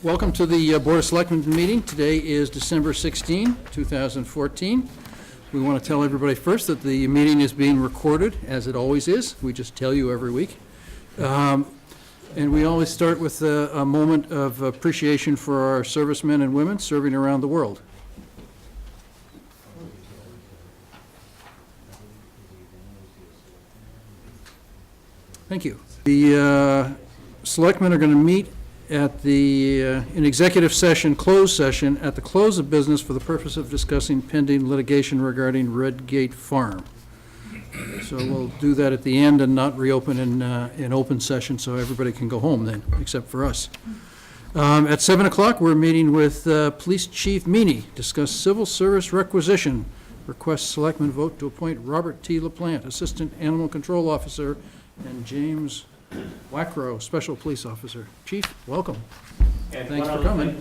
Welcome to the Board of Selectmen meeting. Today is December 16, 2014. We want to tell everybody first that the meeting is being recorded, as it always is. We just tell you every week. And we always start with a moment of appreciation for our servicemen and women serving around the world. Thank you. The Selectmen are going to meet at the in executive session, closed session, at the close of business for the purpose of discussing pending litigation regarding Redgate Farm. So we'll do that at the end and not reopen in open session, so everybody can go home then, except for us. At 7 o'clock, we're meeting with Police Chief Meany, discuss civil service requisition. Request Selectmen vote to appoint Robert T. LaPlante, Assistant Animal Control Officer, and James Wackrow, Special Police Officer. Chief, welcome. And thanks for coming.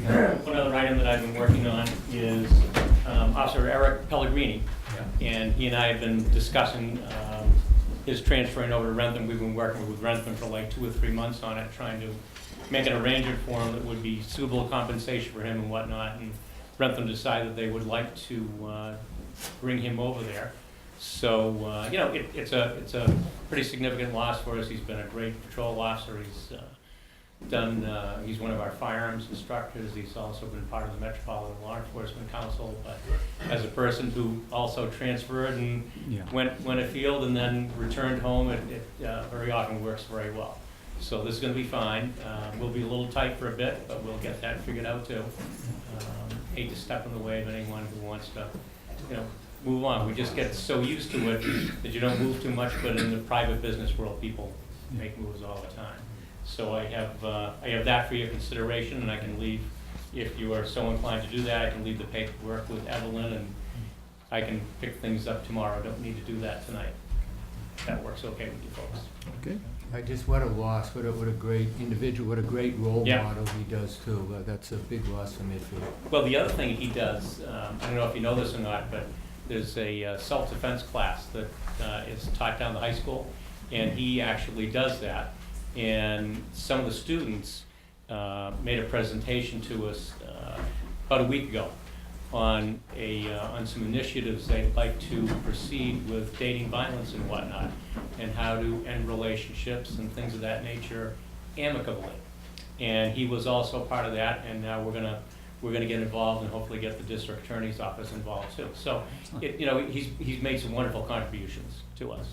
One other item that I've been working on is Officer Eric Pellegrini. Yeah. And he and I have been discussing his transferring over to Rentham. We've been working with Rentham for like 2 or 3 months on it, trying to make an arrangement for him that would be suitable compensation for him and whatnot. And Rentham decided they would like to bring him over there. So, you know, it's a pretty significant loss for us. He's been a great patrol officer. He's he's one of our firearms instructors. He's also been part of the Metropolitan Law Enforcement Council. But as a person who also transferred and went afield and then returned home, it very often works very well. So this is going to be fine. We'll be a little tight for a bit, but we'll get that figured out too. Hate to step in the way of anyone who wants to, you know, move on. We just get so used to it that you don't move too much, but in the private business world, people make moves all the time. So I have that for your consideration, and I can leave, if you are so inclined to do that, I can leave the paperwork with Evelyn, and I can pick things up tomorrow. I don't need to do that tonight. That works okay with you folks. Okay. What a loss, what a great individual, what a great role model he does too. That's a big loss for Medfield. Well, the other thing he does, I don't know if you know this or not, but there's a self-defense class that is taught down the high school, and he actually does that. And some of the students made a presentation to us about a week ago on some initiatives they'd like to proceed with dating violence and whatnot, and how to end relationships and things of that nature amicably. And he was also part of that, and now we're gonna get involved and hopefully get the district attorney's office involved too. So, you know, he's made some wonderful contributions to us.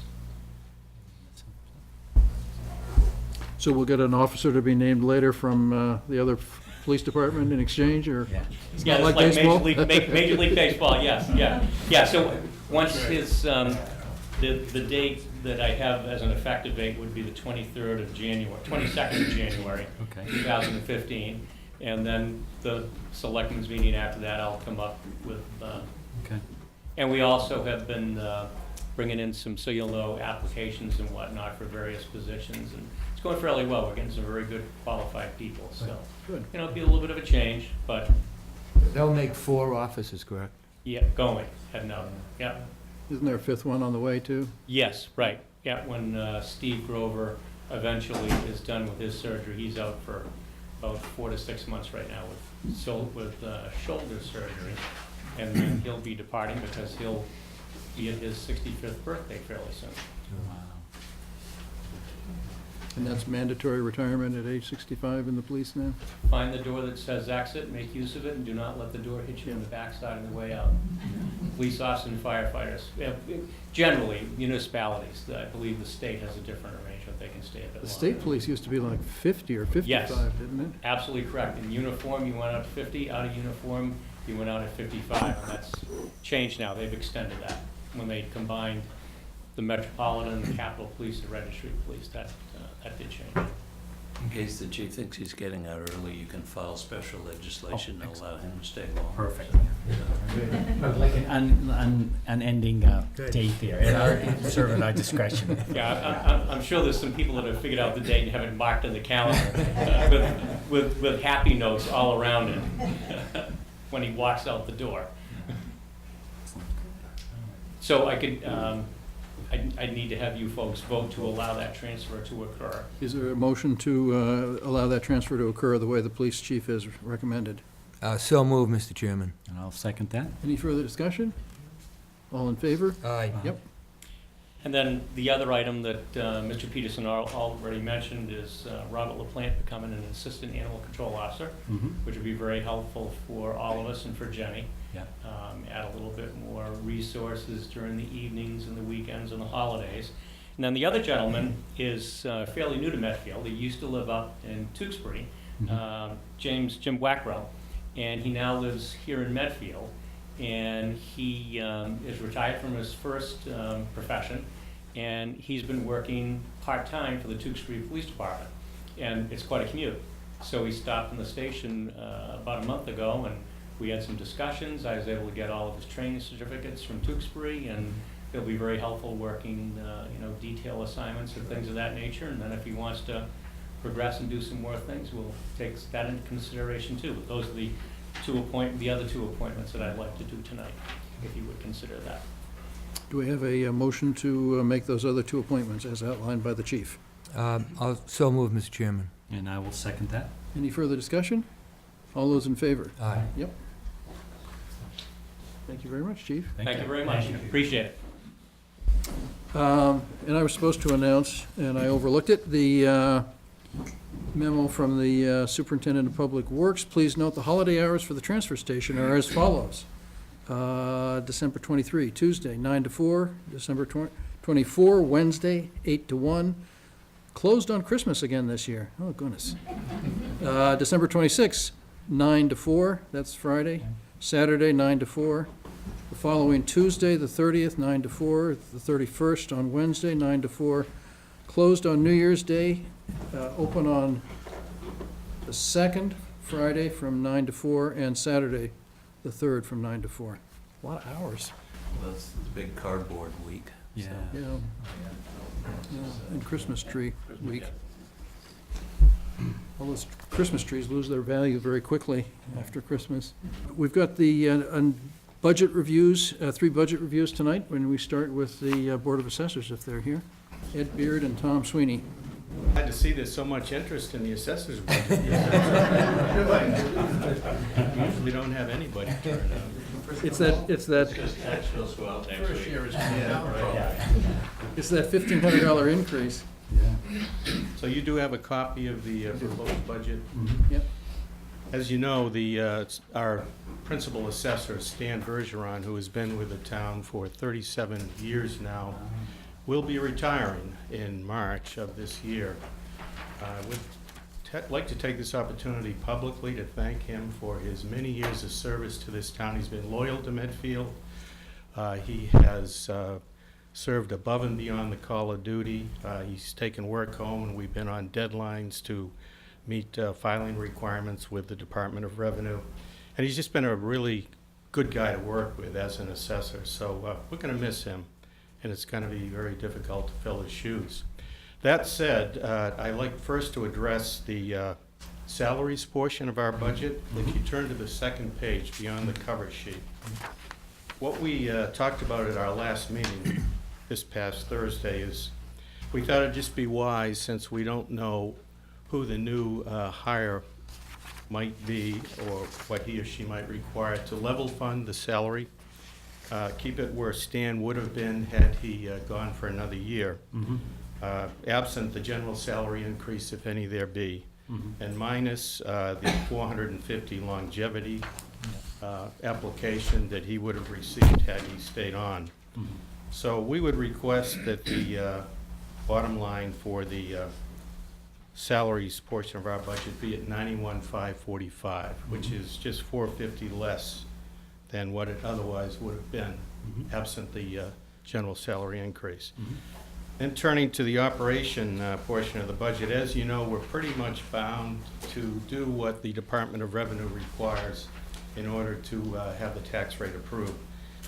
So we'll get an officer to be named later from the other police department in exchange, or it's not like baseball? Major League Baseball, yes, yeah. So once his the date that I have as an effective date would be the 22nd of January, okay, 2015. And then the selectmen's meeting after that, I'll come up with. Okay. And we also have been bringing in some, so you'll know, applications and whatnot for various positions, and it's going fairly well. We're getting some very good qualified people. So, good. You know, it'll be a little bit of a change, but they'll make 4 offices, correct? Yeah, heading out. Yeah. Isn't there a 5th one on the way too? Yes, right. Yeah, when Steve Grover eventually is done with his surgery, he's out for about 4 to 6 months right now with shoulder surgery, and then he'll be departing because he'll be at his 65th birthday fairly soon. Wow. And that's mandatory retirement at age 65 in the police now? Find the door that says exit, make use of it, and do not let the door hit you in the backside on the way out. Police officers and firefighters. Generally, municipalities, I believe the state has a different arrangement. They can stay a bit longer. The state police used to be like 50 or 55, yes, didn't it? Absolutely correct. In uniform, you went out at 50. Out of uniform, you went out at 55. And that's changed now. They've extended that. When they combined the Metropolitan, the Capitol Police, the Registry Police, that did change. In case the chief thinks he's getting out early, you can file special legislation to allow him to stay long. Perfect. Like an ending date there, and serve at our discretion. Yeah, I'm sure there's some people that have figured out the date and have it marked in the calendar with happy notes all around it when he walks out the door. So I could I need to have you folks vote to allow that transfer to occur. Is there a motion to allow that transfer to occur the way the police chief has recommended? So move, Mr. Chairman. And I'll second that. Any further discussion? All in favor? Aye. Yep. And then the other item that Mr. Peterson already mentioned is Robert LaPlante becoming an assistant animal control officer, which would be very helpful for all of us and for Jenny. Yeah. Add a little bit more resources during the evenings and the weekends and the holidays. And then the other gentleman is fairly new to Medfield. He used to live up in Tewksbury, Jim Wackrell, and he now lives here in Medfield. And he is retired from his first profession, and he's been working part-time for the Tewksbury Police Department, and it's quite a commute. So he stopped in the station about a month ago, and we had some discussions. I was able to get all of his training certificates from Tewksbury, and it'll be very helpful working, detail assignments and things of that nature. And then if he wants to progress and do some more things, we'll take that into consideration too. But those are the other two appointments that I'd like to do tonight, if you would consider that. Do we have a motion to make those other two appointments as outlined by the chief? I'll so move, Mr. Chairman. And I will second that. Any further discussion? All those in favor? Aye. Yep. Thank you very much, chief. Thank you very much. Appreciate it. And I was supposed to announce, and I overlooked it, the memo from the Superintendent of Public Works. Please note the holiday hours for the transfer station are as follows. December 23, Tuesday, 9 to 4. December 24, Wednesday, 8 to 1. Closed on Christmas again this year. Oh, goodness. December 26, 9 to 4. That's Friday. Saturday, 9 to 4. The following Tuesday, the 30th, 9 to 4. The 31st on Wednesday, 9 to 4. Closed on New Year's Day. Open on the 2nd, Friday, from 9 to 4, and Saturday, the 3rd, from 9 to 4. A lot of hours, Well, it's the big cardboard week. Yeah. you know. And Christmas tree week. All those Christmas trees lose their value very quickly after Christmas. We've got the budget reviews, 3 budget reviews tonight, when we start with the Board of Assessors, if they're here. Ed Beard and Tom Sweeney. Glad to see there's so much interest in the assessor's budget. Usually don't have anybody turn out. It's that Because tax bills go out next week. It's that $1,500 increase. So you do have a copy of the proposed budget? Yep. As you know, our principal assessor, Stan Bergeron, who has been with the town for 37 years now, will be retiring in March of this year. I would like to take this opportunity publicly to thank him for his many years of service to this town. He's been loyal to Medfield. He has served above and beyond the call of duty. He's taken work home, and we've been on deadlines to meet filing requirements with the Department of Revenue. And he's just been a really good guy to work with as an assessor. So we're going to miss him, and it's going to be very difficult to fill his shoes. That said, I'd like first to address the salaries portion of our budget. If you turn to the second page beyond the cover sheet, what we talked about at our last meeting this past Thursday is we thought it'd just be wise, since we don't know who the new hire might be or what he or she might require, to level fund the salary. Keep it where Stan would have been had he gone for another year, absent the general salary increase, if any there be, and minus the 450 longevity application that he would have received had he stayed on. So we would request that the bottom line for the salaries portion of our budget be at $91,545, which is just $450 less than what it otherwise would have been, absent the general salary increase. Then turning to the operation portion of the budget, as you know, we're pretty much bound to do what the Department of Revenue requires in order to have the tax rate approved.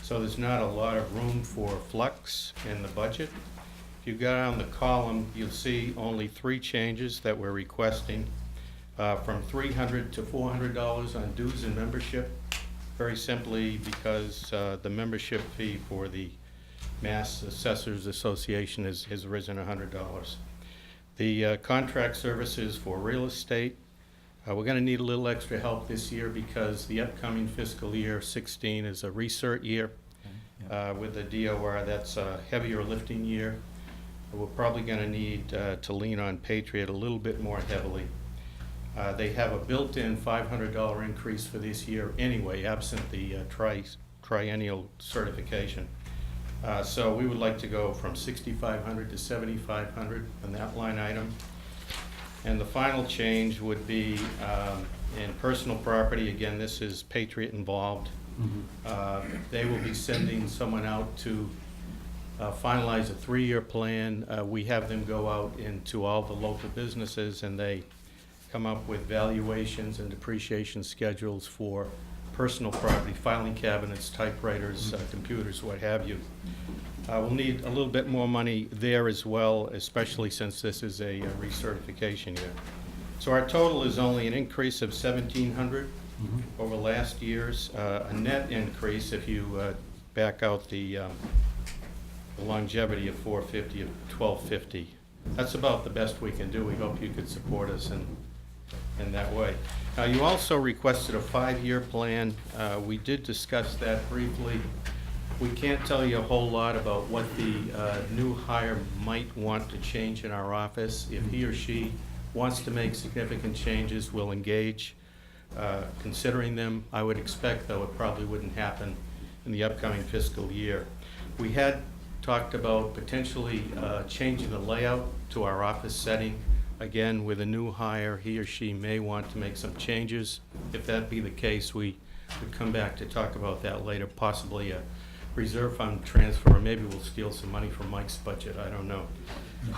So there's not a lot of room for flux in the budget. If you go down the column, you'll see only 3 changes that we're requesting, from $300 to $400 on dues and membership. Very simply because the membership fee for the Mass Assessors Association has risen $100. The contract services for real estate, we're going to need a little extra help this year because the upcoming fiscal year 16 is a recert year. With the DOR, that's a heavier lifting year. We're probably going to need to lean on Patriot a little bit more heavily. They have a built-in $500 increase for this year anyway, absent the triennial certification. So we would like to go from $6,500 to $7,500 on that line item. And the final change would be in personal property. Again, this is Patriot involved. They will be sending someone out to finalize a 3-year plan. We have them go out into all the local businesses and they come up with valuations and depreciation schedules for personal property, filing cabinets, typewriters, computers, what have you. We'll need a little bit more money there as well, especially since this is a recertification year. So our total is only an increase of $1,700 over last year's, a net increase if you back out the longevity of $450 of $1,250. That's about the best we can do. We hope you could support us in that way. Now, you also requested a 5-year plan. We did discuss that briefly. We can't tell you a whole lot about what the new hire might want to change in our office. If he or she wants to make significant changes, we'll engage. Considering them, I would expect, though, it probably wouldn't happen in the upcoming fiscal year. We had talked about potentially changing the layout to our office setting. Again, with a new hire, he or she may want to make some changes. If that be the case, we would come back to talk about that later, possibly a reserve fund transfer, or maybe we'll steal some money from Mike's budget, I don't know.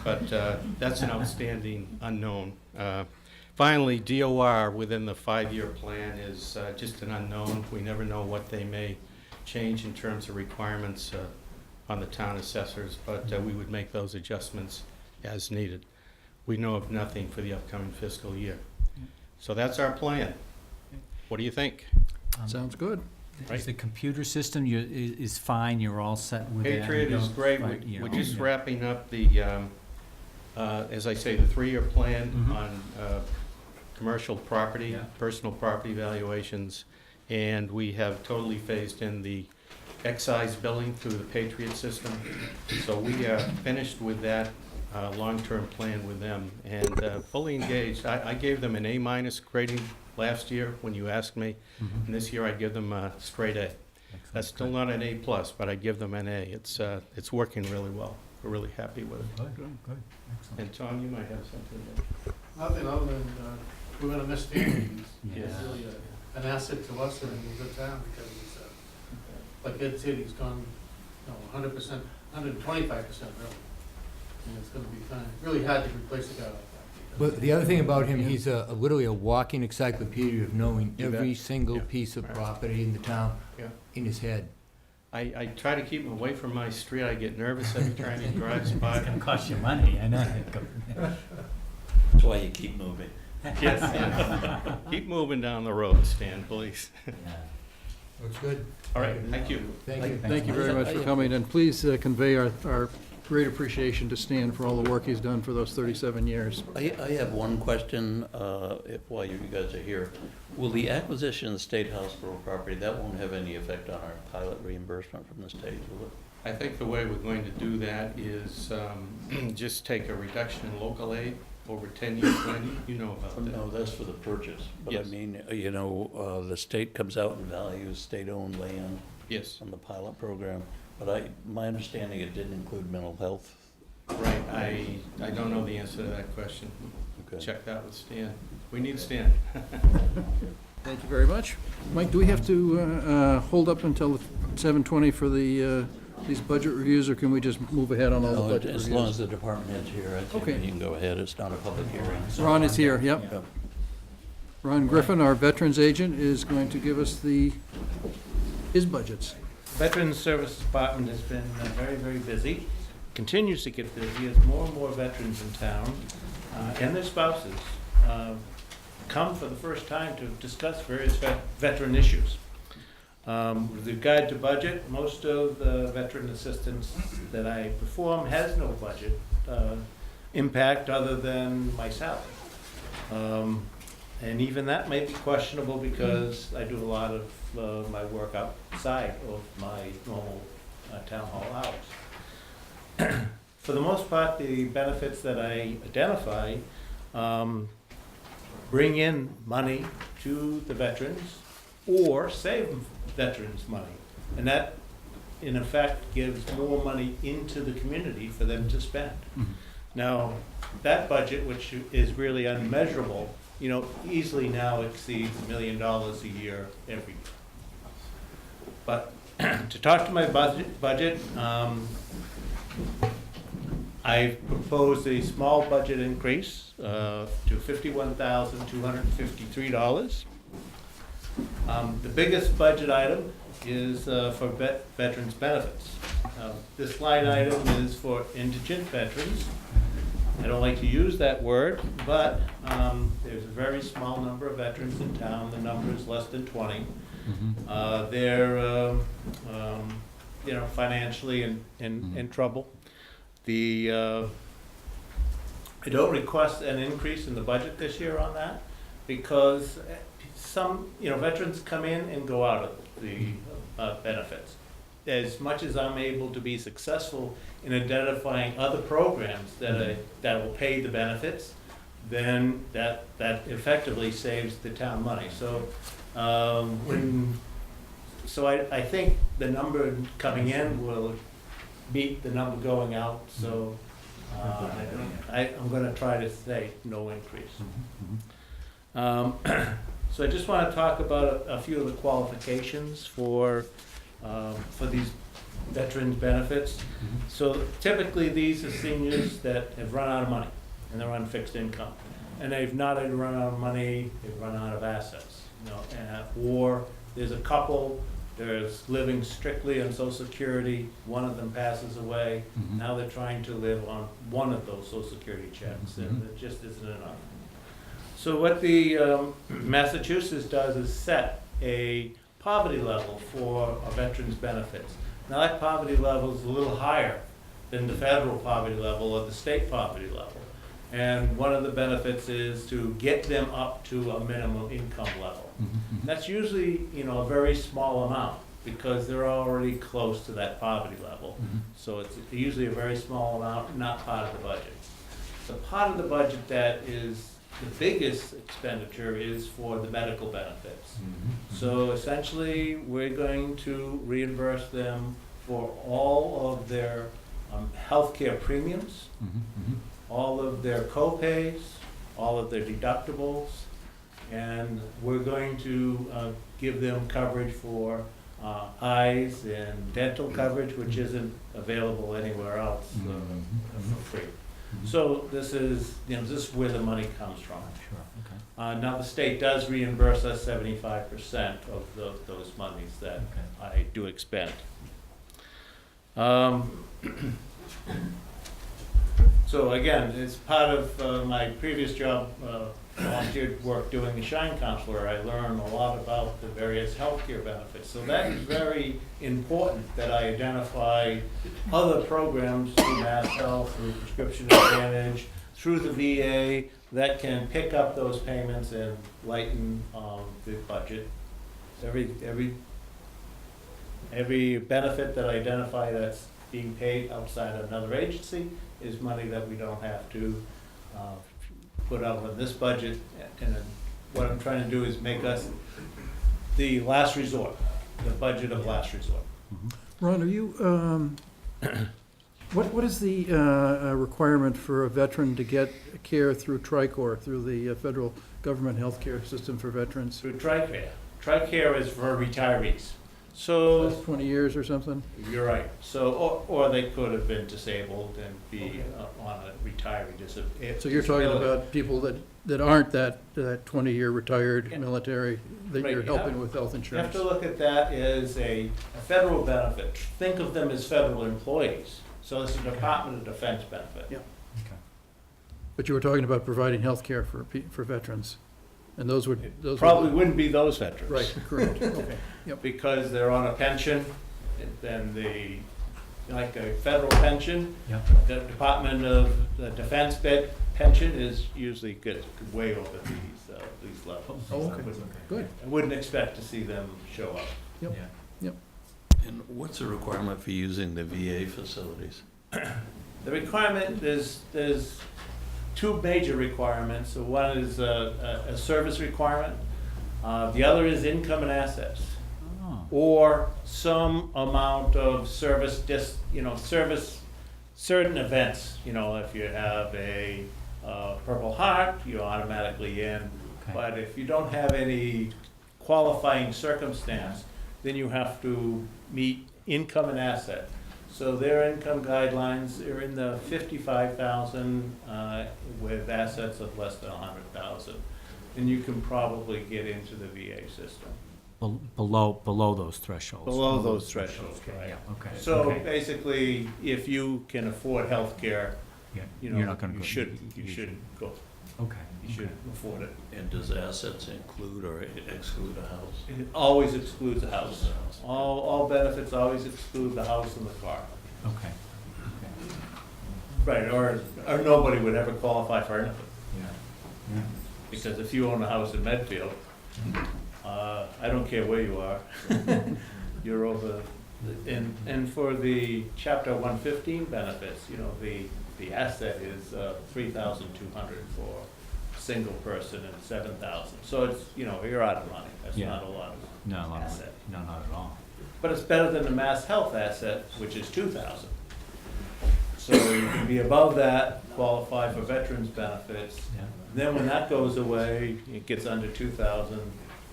But that's an outstanding unknown. Finally, DOR within the 5-year plan is just an unknown. We never know what they may change in terms of requirements on the town assessors, but we would make those adjustments as needed. We know of nothing for the upcoming fiscal year. So that's our plan. What do you think? Sounds good. Right. Is the computer system is fine, you're all set with that? Patriot is great. Right, you We're know, just yeah. wrapping up the, as I say, the 3-year plan on commercial property, Yeah. personal property valuations, and we have totally phased in the excise billing through the Patriot system. So we are finished with that long-term plan with them and fully engaged. I gave them an A- grading last year when you asked me, and this year I give them a straight A. That's still not an A+, but I give them an A. It's working really well. We're really happy with it. Good, good, excellent. And Tom, you might have something there. Nothing other than, we're gonna miss Stanley. He's Yeah. really an asset to us and a good town because he's, like Ed said, he's gone, 100%, 125% really. And it's gonna be fine. Really hard to replace a guy like that. But the other thing about him, he's literally a walking encyclopedia of knowing You bet. every single Yeah. piece of Right. property in the town Yeah. in his head. I try to keep him away from my street. I get nervous every time he drives by. It's gonna cost you money, I know. That's why you keep moving. Yes, yeah. Keep moving down the road, Stan, please. Looks good. All right, thank you. Thank you. Thank you very much for coming, and please convey our great appreciation to Stan for all the work he's done for those 37 years. I have one question, while you guys are here. Will the acquisition of the State Hospital property, that won't have any effect on our pilot reimbursement from the state, will it? I think the way we're going to do that is just take a reduction in local aid over 10 years. Wendy, you know about that. No, that's for the purchase. But I Yes. mean, the state comes out and values state-owned land Yes, on the pilot program. But my understanding, it didn't include mental health. right. I don't know the answer to that question. Okay. Check that with Stan. We need Stan. Thank you very much. Mike, do we have to hold up until 7:20 for these budget reviews, or can we just move ahead on all the No, budget as reviews? long as the department head's here, I think Okay. you can go ahead. It's not a public hearing. Ron is here, yep. Yep. Ron Griffin, our Veterans Agent, is going to give us his budgets. Veterans Service Department has been very, very busy, continues to get busy as more and more veterans in town and their spouses come for the first time to discuss various veteran issues. With regard to budget, most of the veteran assistance that I perform has no budget impact other than my salary. And even that may be questionable because I do a lot of my work outside of my normal town hall hours. For the most part, the benefits that I identify bring in money to the veterans or save veterans money. And that, in effect, gives more money into the community for them to spend. Now, that budget, which is really unmeasurable, easily now exceeds $1 million a year every year. But to talk to my budget, I've proposed a small budget increase to $51,253. The biggest budget item is for veterans benefits. This line item is for indigent veterans. I don't like to use that word, but there's a very small number of veterans in town. The number is less than 20. They're financially in trouble. I don't request an increase in the budget this year on that because some veterans come in and go out of the benefits. As much as I'm able to be successful in identifying other programs that will pay the benefits, then that effectively saves the town money. So I think the number coming in will beat the number going out. So I'm going to try to say no increase. So I just want to talk about a few of the qualifications for these veterans benefits. So typically these are seniors that have run out of money and they're on fixed income. And they've not only run out of money, they've run out of assets. Or there's a couple, there's living strictly on Social Security, one of them passes away. Now they're trying to live on one of those Social Security checks and it just isn't enough. So what the Massachusetts does is set a poverty level for a veteran's benefits. Now that poverty level is a little higher than the federal poverty level or the state poverty level. And one of the benefits is to get them up to a minimum income level. That's usually, a very small amount because they're already close to that poverty level. So it's usually a very small amount, not part of the budget. The part of the budget that is the biggest expenditure is for the medical benefits. So essentially, we're going to reimburse them for all of their healthcare premiums, all of their co-pays, all of their deductibles, and we're going to give them coverage for eyes and dental coverage, which isn't available anywhere else for free. So this is where the money comes from. Now the state does reimburse us 75% of those monies that I do expend. So again, it's part of my previous job, volunteer work doing the Shine Counselor. I learned a lot about the various healthcare benefits. So that is very important that I identify other programs through Mass Health, through Prescription Advantage, through the VA that can pick up those payments and lighten the budget. Every benefit that I identify that's being paid outside of another agency is money that we don't have to put out in this budget. And what I'm trying to do is make us the last resort, the budget of last resort. Ron, are you, what is the requirement for a veteran to get care through TRICARE, through the federal government health care system for veterans? Through TRICARE. TRICARE is for retirees. So Last 20 years or something? you're right. So, or they could have been disabled and be on a retiree disability. So you're talking about people that aren't that 20-year retired military, that Right, you're you have- helping with health You have insurance? to look at that as a federal benefit. Think of them as federal employees. So it's a Department of Defense benefit. Yeah. But you were talking about providing health care for veterans. And those were, Probably wouldn't be those veterans. Right, correct, okay. Yep. Because they're on a pension, then like a federal pension, Yeah. the Department of the Defense pension is usually good, way over these levels. Oh, okay. Good. I wouldn't expect to see them show up. Yep. Yeah. And what's the requirement for using the VA facilities? The requirement, there's two major requirements. So one is a service requirement. The other is income and assets, Oh. or some amount of service, service, certain events. If you have a Purple Heart, you're automatically in. Okay. But if you don't have any qualifying circumstance, then you have to meet income and asset. So their income guidelines are in the 55,000 with assets of less than 100,000. And you can probably get into the VA system. Below those thresholds. Below those thresholds, right. Yeah, okay. So okay. basically, if you can afford health care, Yeah, you you're not gonna you go- should go, Okay. you should afford it. And does assets include or exclude a house? It always excludes the house. All benefits always exclude the house and the car. Okay. Right, or nobody would ever qualify for anything. Yeah. Because if you own a house in Medfield, I don't care where you are, you're over, and for the chapter 115 benefits, the asset is 3,200 for a single person and 7,000. So it's, you're out of money, that's Yeah. not a lot of No, not, asset. no, not at all. But it's better than the mass health asset, which is 2,000. So you can be above that, qualify for veterans benefits. Yeah. Then when that goes away, it gets under 2,000,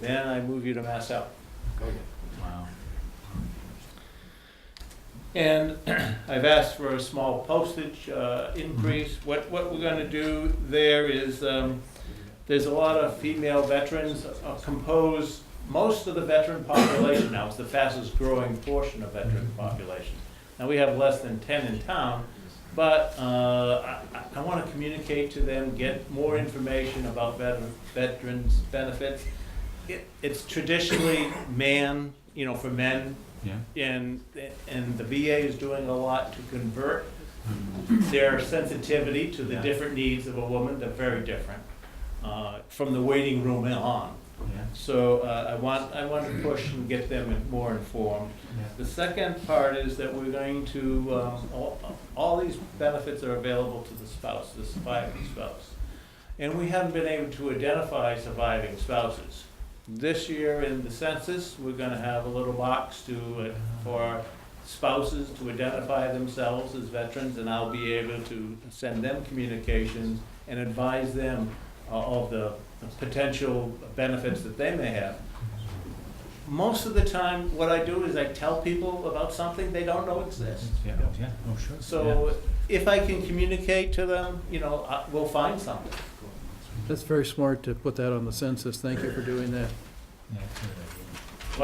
then I move you to mass health. Wow. And I've asked for a small postage increase. What we're gonna do there is, there's a lot of female veterans compose most of the veteran population now. It's the fastest growing portion of veteran population. Now, we have less than 10 in town, but I want to communicate to them, get more information about veterans benefits. It's traditionally for men, Yeah. and the VA is doing a lot to convert their sensitivity to the different needs of a woman. They're very different from the waiting room on. Yeah. So I want to push and get them more informed. Yeah. The second part is that we're going to, all these benefits are available to the spouse, the surviving spouse. And we haven't been able to identify surviving spouses. This year in the census, we're gonna have a little box for spouses to identify themselves as veterans, and I'll be able to send them communications and advise them of the potential benefits that they may have. Most of the time, what I do is I tell people about something they don't know exists. Yeah, yeah, oh, sure. So if I can communicate to them, we'll find something. That's very smart to put that on the census. Thank you for doing that. Yeah, it's a good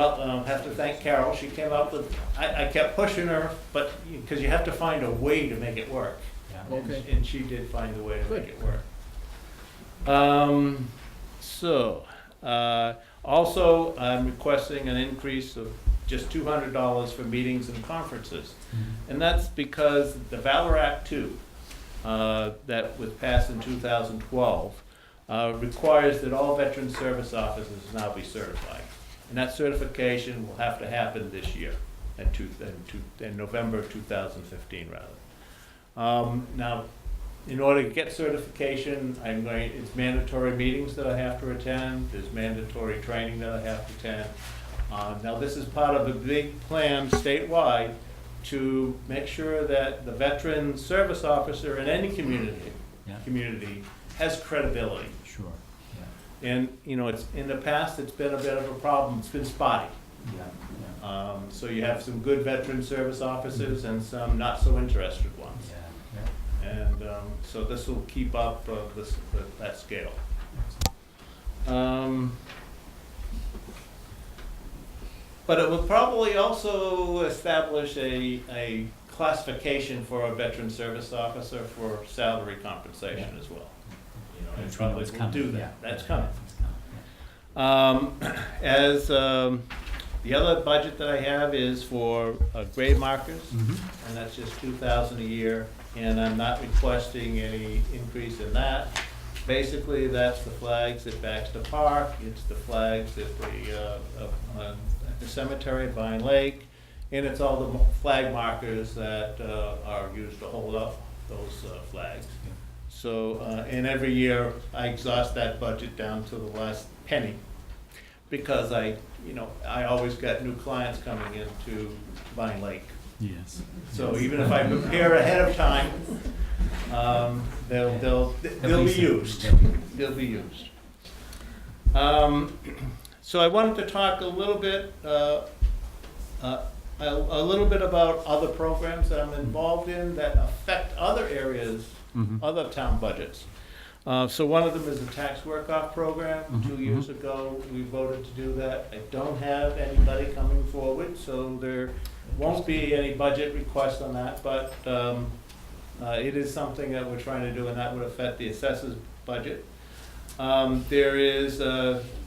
idea. Well, have to thank Carol. She came up with, I kept pushing her, but, because you have to find a way to make it work. Yeah. Okay. And she did find a way to Good. make it work. Also, I'm requesting an increase of just $200 for meetings and conferences. Mhm. And that's because the Valor Act II, that was passed in 2012, requires that all veteran service officers now be certified. And that certification will have to happen this year, in November of 2015, rather. Now, in order to get certification, it's mandatory meetings that I have to attend, there's mandatory training that I have to attend. Now, this is part of a big plan statewide to make sure that the veteran service officer in any community has credibility. Sure, yeah, And, it's, in the past, it's been a bit of a problem, it's been spotty. yeah, yeah. So you have some good veteran service officers and some not so interested ones. Yeah, And so this will keep up that scale. But it will probably also establish a classification for a veteran service officer for salary compensation as well. yeah. And Which we know probably is will coming, do yeah. that. That's coming. It's coming, The other budget that I have is for grade markers, and that's just $2,000 a year, and I'm not requesting any increase in that. Basically, that's the flags at Baxter Park, it's the flags at the cemetery at Vine Lake, and it's all the flag markers that are used to hold up those flags. So, and every year, I exhaust that budget down to the last penny, because I always got new clients coming into Vine Lake. Yes. So even if I prepare ahead of time, they'll be used. They'll be used. So I wanted to talk a little bit about other programs that I'm involved in that affect other areas, other town budgets. So one of them is the tax work-off program. 2 years ago, we voted to do that. I don't have anybody coming forward, so there won't be any budget request on that, but it is something that we're trying to do, and that would affect the assessors' budget. There is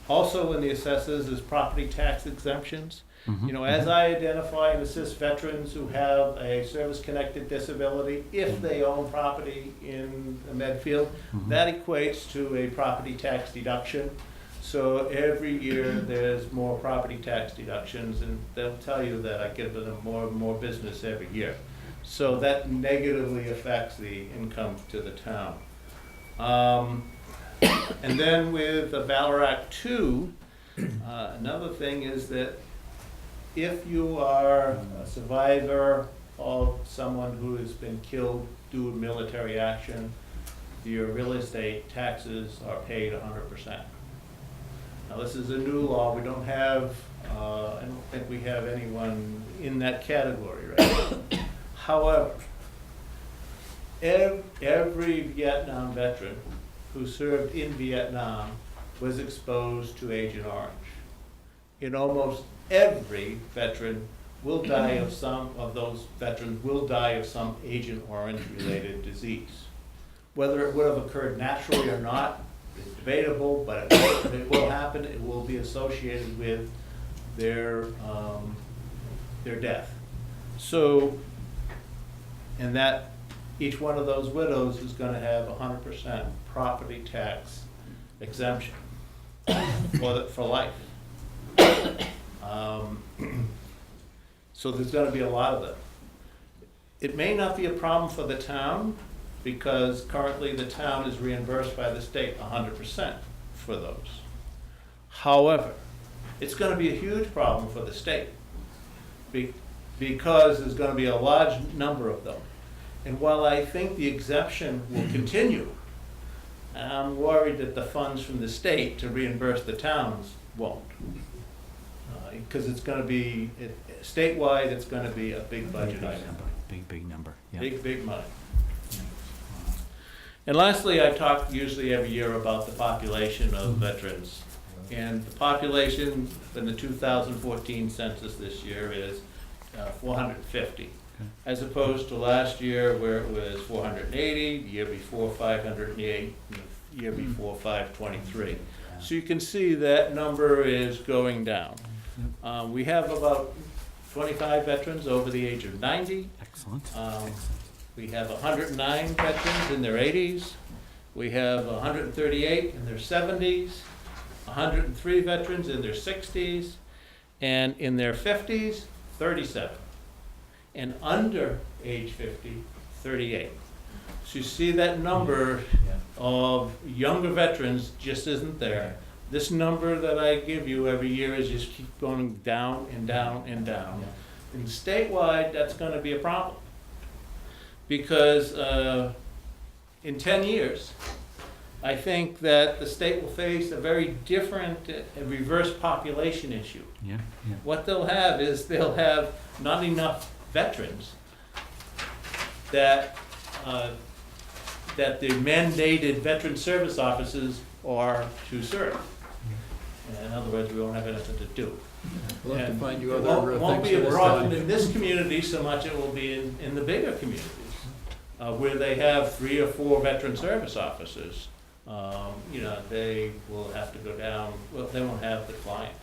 also in the assessors is property tax exemptions. As I identify and assist veterans who have a service-connected disability, if they own property in Medfield, that equates to a property tax deduction. So every year, there's more property tax deductions, and they'll tell you that I give them more and more business every year. So that negatively affects the income to the town. And then with the Valor Act 2, another thing is that if you are a survivor of someone who has been killed due to military action, your real estate taxes are paid 100%. Now, this is a new law. We don't have, I don't think we have anyone in that category right now. However, every Vietnam veteran who served in Vietnam was exposed to Agent Orange. In almost every veteran will die of some of those veterans will die of some Agent Orange related disease. Whether it would have occurred naturally or not is debatable, but it will happen. It will be associated with their death. So, and that each one of those widows is going to have 100% property tax exemption for life. So there's going to be a lot of them. It may not be a problem for the town, because currently the town is reimbursed by the state 100% for those. However, it's going to be a huge problem for the state, because there's going to be a large number of them. And while I think the exemption will continue, I'm worried that the funds from the state to reimburse the towns won't. Because it's going to be, statewide, it's going to be a big budget item. Big number. Yeah. Big money. And lastly, I talk usually every year about the population of veterans. And the population in the 2014 census this year is 450, as opposed to last year where it was 480, the year before 508, and the year before 523. So you can see that number is going down. We have about 25 veterans over the age of 90. Excellent. We have 109 veterans in their 80s. We have 138 in their 70s, 103 veterans in their 60s, and in their 50s, 37. And under age 50, 38. So you see that number of younger veterans just isn't there. This number that I give you every year is just keep going down and down and down. And statewide, that's going to be a problem. Because in 10 years, I think that the state will face a very different reverse population issue. Yeah. What they'll have is they'll have not enough veterans that the mandated veteran service officers are to serve. In other words, we won't have anything to do. We'll have to find you It other won't things be for a this problem time. in this community so much it will be in the bigger communities, where they have 3 or 4 veteran service officers they will have to go down, well, they won't have the clients.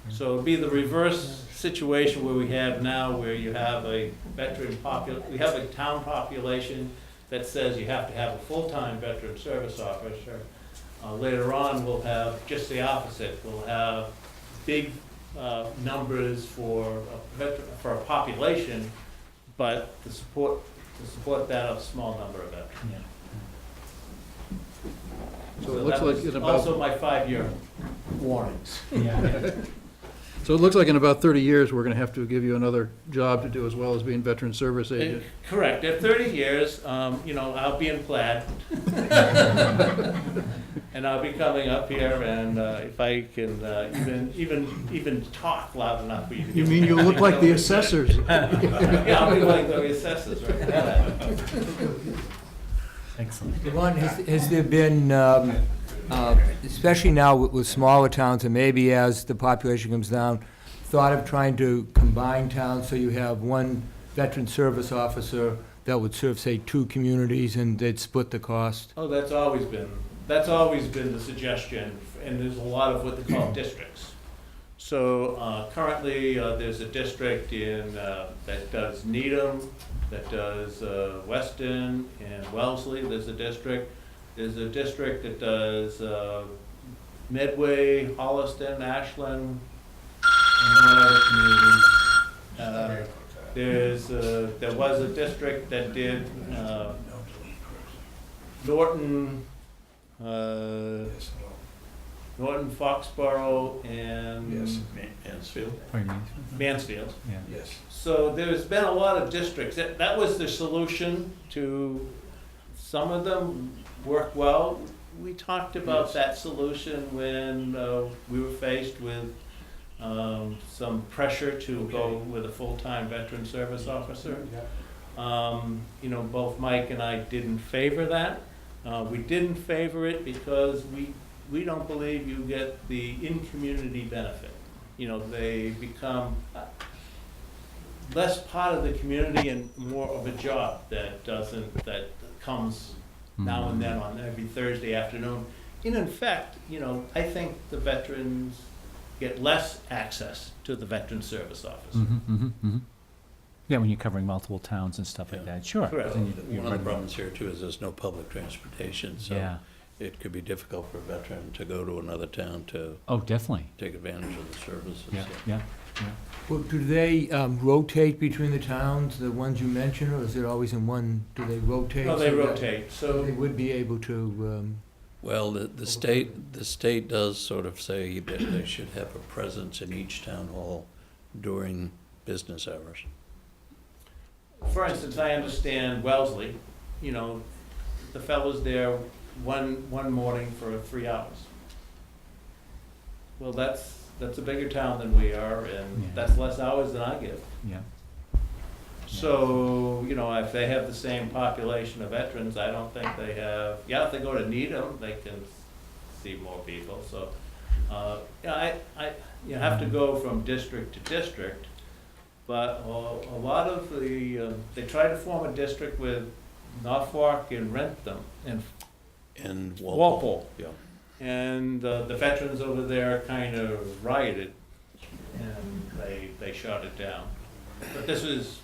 So it'd be the reverse situation where we have now, where you have a we have a town population that says you have to have a full-time veteran service officer. Later on, we'll have just the opposite. We'll have big numbers for a population, but to support that, a small number of veterans. So it looks that like was in about, also my 5-year warnings. so it looks like in about 30 years, we're gonna have to give you another job to do as well as being veteran service agent. Correct. At 30 years, I'll be in plaid. And I'll be coming up here, and if I can even talk loud enough for you to You get mean me. you'll look like the assessors? Yeah, I'll be like the assessors, right? Excellent. Ron, has there been, especially now with smaller towns, and maybe as the population comes down, thought of trying to combine towns so you have one veteran service officer that would serve, say, 2 communities, and they'd split the cost? Oh, that's always been the suggestion, and there's a lot of what they call districts. So currently, there's a district that does Needham, that does Weston and Wellesley. There's a district that does Medway, Holliston, Ashland, and one other community. There was a district that did Norton, Foxborough, and Mansfield? Mansfield. Yeah. Yes. So there's been a lot of districts. That was the solution to, some of them work well. We talked about that solution when we were faced with some pressure to go with a full-time veteran service officer. Both Mike and I didn't favor that. We didn't favor it because we don't believe you get the in-community benefit. They become less part of the community and more of a job that comes now and then on every Thursday afternoon. And in fact, I think the veterans get less access to the veteran service office. Yeah, when you're covering multiple towns and stuff like Yeah. that, sure. Correct. Then you're One of the running- problems here too is there's no public transportation, so Yeah, it could be difficult for a veteran to go to another town to oh, definitely, take advantage of the services. yeah, so. yeah. Well, do they rotate between the towns, the ones you mentioned, or is it always in one, do they rotate? No, they so that rotate, They so, would be able to, Well, the state does sort of say that they should have a presence in each town hall during business hours. for instance, I understand Wellesley, the fellow's there one morning for 3 hours. Well, that's a bigger town than we are, and Yeah. that's less hours than I give. Yeah. So, if they have the same population of veterans, I don't think they have, if they go to Needham, they can see more people, so. You have to go from district to district, but a lot of they try to form a district with Norfolk and Rentham and And Walpole. Yeah. And the veterans over there kind of rioted, and they shut it down. But this was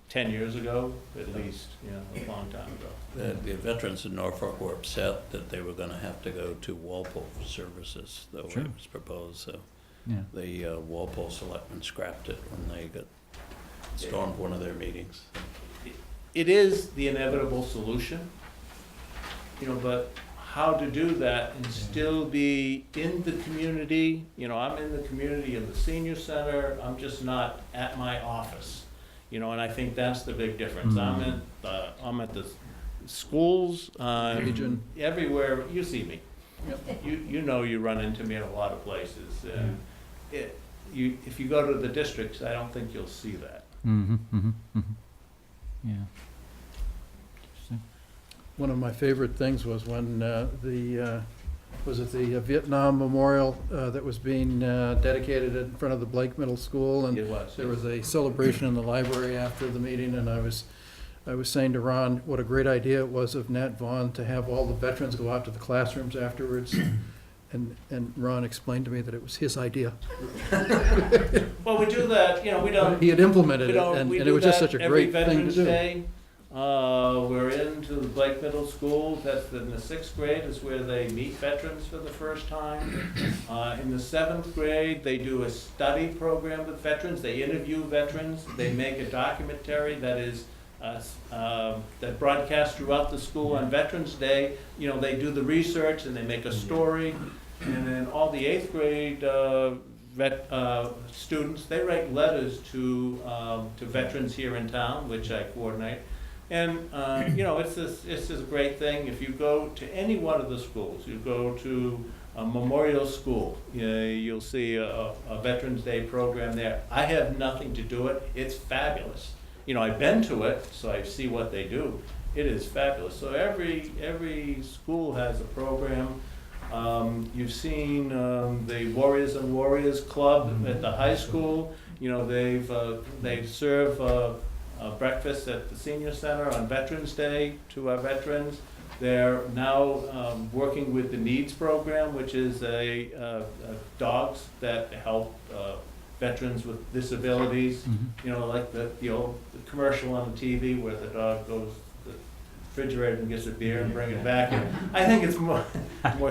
10 years ago, at least, a long time ago. The veterans in Norfolk were upset that they were gonna have to go to Walpole for services, the way Sure. it was proposed, so Yeah. the Walpole Selectmen scrapped it when they stormed one of their meetings. It is the inevitable solution, but how to do that and still be in the community. I'm in the community in the senior center, I'm just not at my office. And I think that's the big difference. I'm at the schools, Region. everywhere, you see me. Yep. You run into me in a lot of places. And if you go to the districts, I don't think you'll see that. Yeah. One of my favorite things was when was it the Vietnam Memorial that was being dedicated in front of the Blake Middle School? And It was. there was a celebration in the library after the meeting, and I was I was saying to Ron what a great idea it was of Nat Vaughn to have all the veterans go out to the classrooms afterwards. And Ron explained to me that it was his idea. Well, we do that, we don't. He had implemented We it, don't, and we it do was just that such a every great thing to Veterans do. Day. We're into the Blake Middle School, that's in the 6th grade is where they meet veterans for the first time. In the 7th grade, they do a study program with veterans, they interview veterans, they make a documentary that is, that broadcasts throughout the school on Veterans Day. They do the research and they make a story. And then all the 8th grade students, they write letters to veterans here in town, which I coordinate. And, it's just a great thing. If you go to any one of the schools, you go to a Memorial School, you'll see a Veterans Day program there. I have nothing to do it. It's fabulous. I've been to it, so I see what they do. It is fabulous. So every school has a program. You've seen the Warriors and Warriors Club at the high school. They serve breakfast at the senior center on Veterans Day to our veterans. They're now working with the NEEDS program, which is dogs that help veterans with disabilities. Like the old commercial on the TV where the dog goes to the refrigerator and gets a beer and bring it back. And I think it's more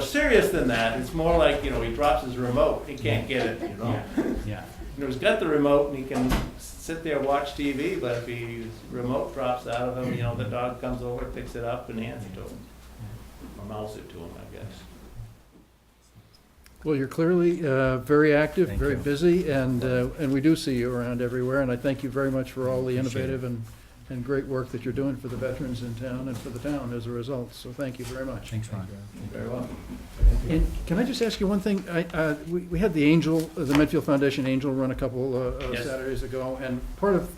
serious than that. It's more like, he drops his remote, he can't get it, Yeah. He's got the remote and he can sit there, watch TV, but if his remote drops out of him, the dog comes over, picks it up and hands it to him. Or mouths it to him, I guess. Well, you're clearly very active, Thank very you. busy, and we do see you around everywhere, and I thank you very much for all the Appreciate innovative and great work that you're doing for the veterans in town and for the town as a result, so thank you very much. Thanks, Ron. Very well. And can I just ask you one thing? We had the Medfield Foundation Angel run a couple Yes. Saturdays ago, and part of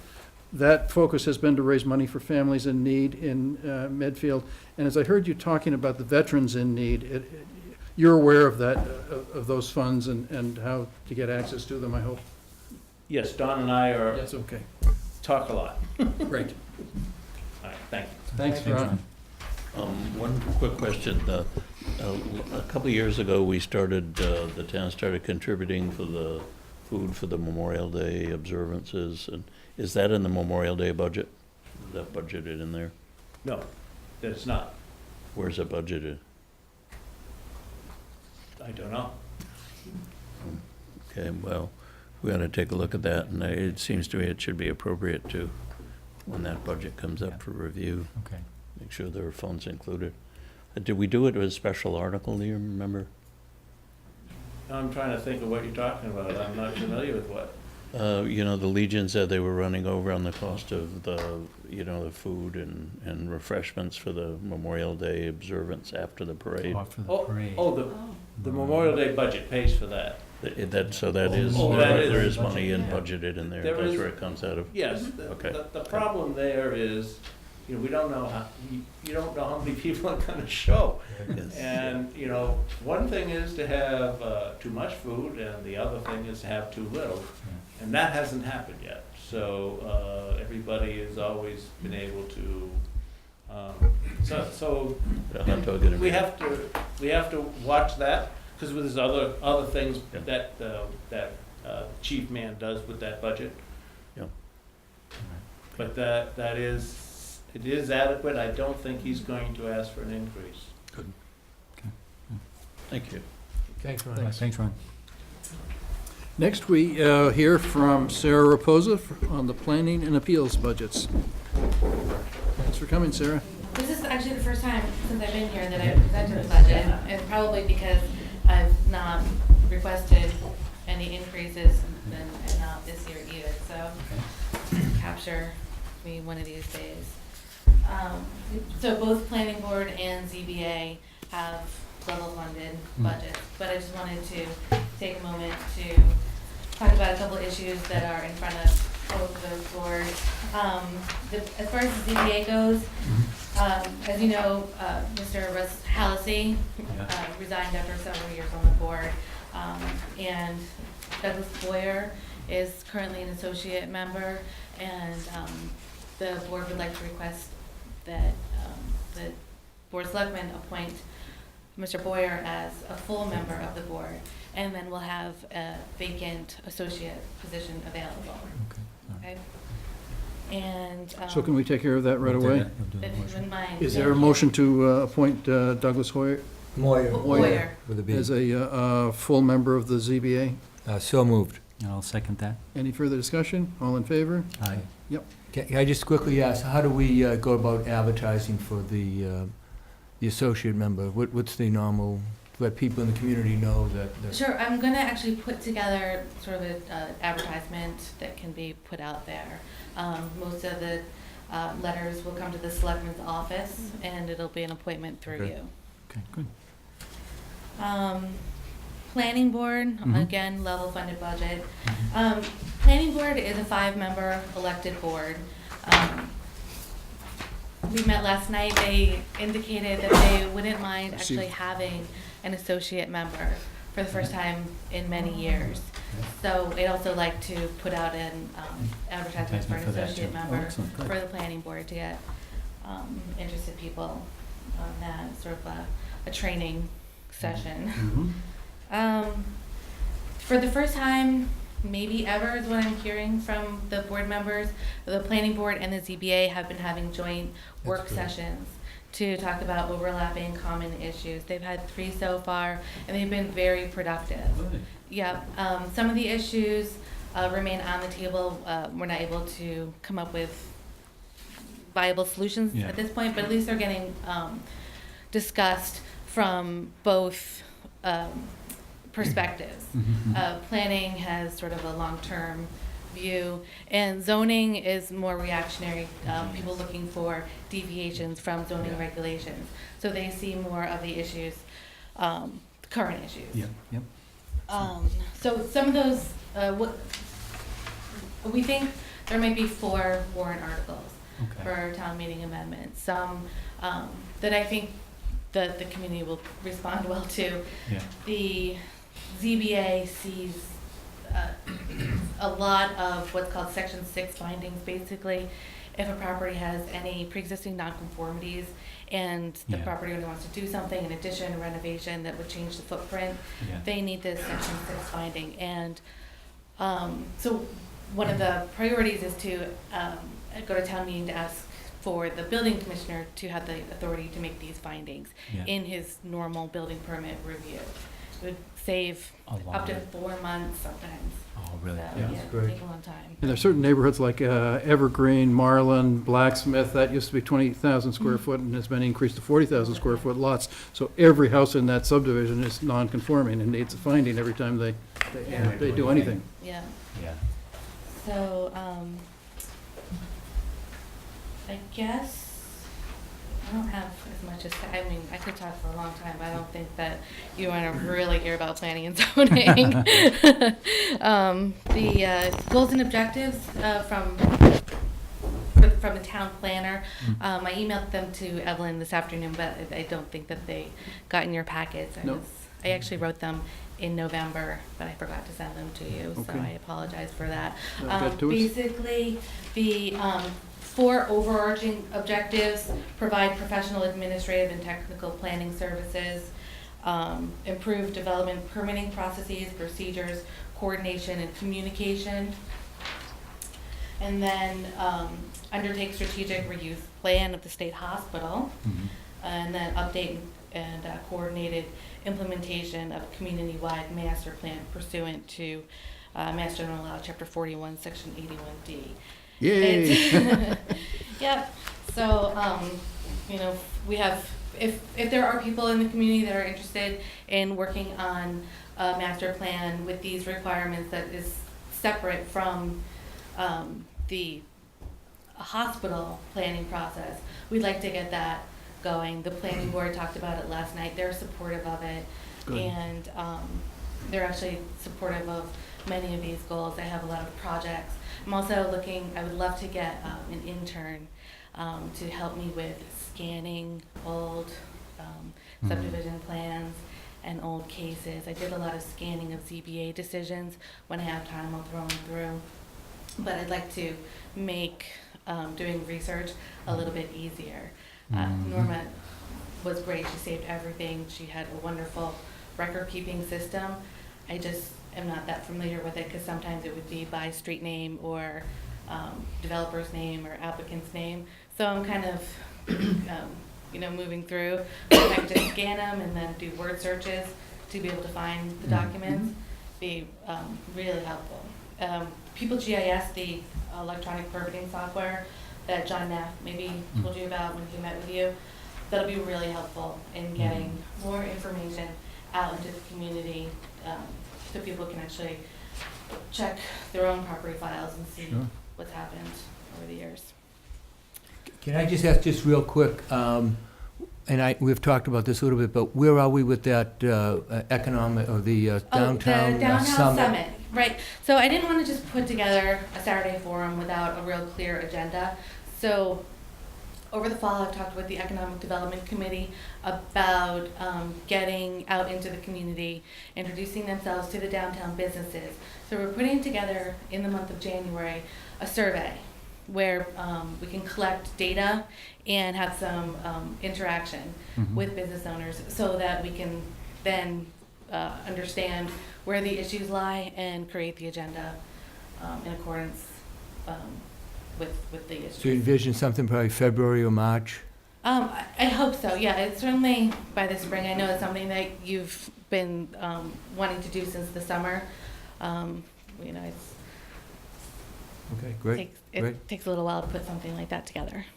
that focus has been to raise money for families in need in Medfield. And as I heard you talking about the veterans in need, you're aware of that, of those funds and how to get access to them, I hope? Yes, Don and I Yes, okay. talk a lot. Great. All right, thank you. Thanks, Ron. One quick question. A couple of years ago, the town started contributing for the food for the Memorial Day observances. And is that in the Memorial Day budget? Is that budgeted in there? No, that's not. Where's it budgeted? I don't know. Okay, well, we ought to take a look at that, and it seems to me it should be appropriate to, when that budget comes up for review, Okay. make sure there are funds included. Did we do it as a special article, do you remember? I'm trying to think of what you're talking about. I'm not familiar with what. The Legion said they were running over on the cost of the food and refreshments for the Memorial Day observance after the parade. After the Oh, parade. the Memorial Day budget pays for that. That is, Oh, that is- there is money Yeah. budgeted in there, There that's is- where it comes out of. Yes, Okay. the problem there is, we don't know how, you don't know how many people are gonna show. Yes. And, one thing is to have too much food, and the other thing is to have too little. And that hasn't happened yet. So everybody has always been able to, so The hot dog and we everything. have to watch that, because there's other things Yeah. that Chief Man does with that budget. Yeah. But it is adequate. I don't think he's going to ask for an increase. Thank you. Thanks, Ron. Thanks, Ron. Next, we hear from Sarah Raposa on the planning and appeals budgets. Thanks for coming, Sarah. This is actually the first time since I've been here that I've presented the budget, and probably because I've not requested any increases and not this year either, so capture me one of these days. So both planning board and ZBA have level funded budgets, but I just wanted to take a moment to talk about a couple issues that are in front of both of those boards. As far as the ZBA goes, as you know, Mr. Russ Hallisey resigned after several years on the board, and Douglas Boyer is currently an associate member, and the board would like to request that the Board of Selectmen appoint Mr. Boyer as a full member of the board, and then we'll have a vacant associate position available. Okay? And, So can we take care of that right away? if you wouldn't mind. Is there a motion to appoint Douglas Hoyer Boyer. With a B. as a full member of the ZBA? So moved. And I'll second that. Any further discussion? All in favor? Aye. Can I just quickly ask, how do we go about advertising for the associate member? What's the normal, let people in the community know that? Sure, I'm gonna actually put together sort of an advertisement that can be put out there. Most of the letters will come to the selectman's office, and it'll be an appointment through Okay. you. Okay, good. Planning board, Mhm. again, level funded budget. Planning board is a 5-member elected board. We met last night, they indicated that they wouldn't mind actually having an associate member for the first time in many years. So they'd also like to put out an advertisement for an For that, associate too. Oh, member excellent, good. for the planning board to get interested people on that, sort of a training session. Mhm. For the first time, maybe ever, is what I'm hearing from the board members, the planning board and the ZBA have been having joint work That's good. sessions to talk about overlapping common issues. They've had 3 so far, and they've been very productive. Yeah, some of the issues remain on the table. We're not able to come up with viable solutions Yeah. at this point, but at least they're getting discussed from both perspectives. Mhm. Planning has sort of a long-term view, and zoning is more reactionary, people looking for deviations from zoning Yeah. regulations. So they see more of the issues, current issues. Yep, yep. So some of those, we think there might be 4 warrant articles Okay. for town meeting amendments. Some that I think that the community will respond well to. Yeah. The ZBA sees a lot of what's called Section 6 findings. Basically, if a property has any pre-existing nonconformities and the Yeah. property owner wants to do something, an addition, a renovation that would change the footprint, Yeah. they need this Section 6 finding. And so one of the priorities is to go to town meeting to ask for the building commissioner to have the authority to make these findings Yeah. in his normal building permit review. It would save A lot up to of it. 4 months sometimes. Oh, really? So, Yeah, yeah, that's great. take a long time. And there's certain neighborhoods like Evergreen, Marlin, Blacksmith, that used to be 20,000 square foot and has been increased to 40,000 square foot lots. So every house in that subdivision is non-conforming and needs a finding every time they do anything. Yeah, Yeah. so, I guess, I don't have as much as, I mean, I could talk for a long time, but I don't think that you want to really hear about planning and zoning. The goals and objectives from the town planner, I emailed them to Evelyn this afternoon, but I don't think that they got in your packets. No. I actually wrote them in November, but I forgot to send them to you, so Okay. I apologize for that. Get to us. Basically, the 4 overarching objectives: provide professional, administrative, and technical planning services, improve development permitting processes, procedures, coordination, and communication, and then undertake strategic reuse plan of the state hospital, Mhm. and then update and coordinated implementation of a community-wide master plan pursuant to Mass General Law, Chapter 41, Section 81D. Yay! It's- Yep, so, you know, we have, if there are people in the community that are interested in working on a master plan with these requirements that is separate from, the hospital planning process, we'd like to get that going. The planning board talked about it last night, they're supportive of it. Good. And, they're actually supportive of many of these goals. They have a lot of projects. I'm also looking, I would love to get an intern to help me with scanning old subdivision plans and old cases. I did a lot of scanning of ZBA decisions. When I have time, I'll throw them through. But I'd like to make doing research a little bit easier. Norma was great. She saved everything. She had a wonderful record-keeping system. I just am not that familiar with it because sometimes it would be by street name or developer's name or applicant's name. So I'm kind of, moving through. If I could just scan them and then do word searches to be able to find the documents, be really helpful. People GIS, the electronic permitting software that John Neff maybe told you about when he met with you, that'll be really helpful in getting more information out into the community, so people can actually check their own property files and see what's happened over the years. Can I just ask just real quick, we've talked about this a little bit, but where are we with that economic, or the downtown the downtown summit? summit? Right. So I didn't want to just put together a Saturday forum without a real clear agenda. So over the fall, I've talked with the Economic Development Committee about getting out into the community, introducing themselves to the downtown businesses. So we're putting together in the month of January a survey where we can collect data and have some interaction with business owners so that we can then understand where the issues lie and create the agenda in accordance with the issues. So you envision something probably February or March? I hope so, yeah. It's certainly by the spring. I know it's something that you've been wanting to do since the summer. It's Okay, great. takes a little while to put something like that together.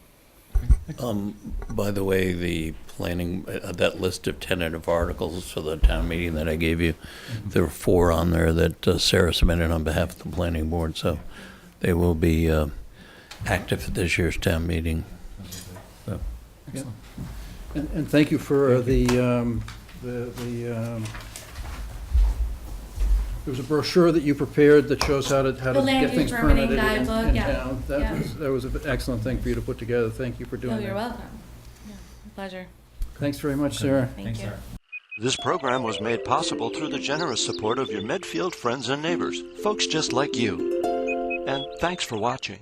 By the way, the planning, that list of tentative articles for the town meeting that I gave you, there were 4 on there that Sarah submitted on behalf of the planning board, so they will be active at this year's town meeting. So. Excellent. And thank you for there was a brochure that you prepared that shows how to The get land use things permitting permitted in guidebook, yeah. town. That was an excellent thing for you to put together. Thank you for doing Oh, that. you're welcome. Yeah, pleasure. Thanks very much, Sarah. Thank you. This program was made possible through the generous support of your Medfield friends and neighbors, folks just like you. And thanks for watching.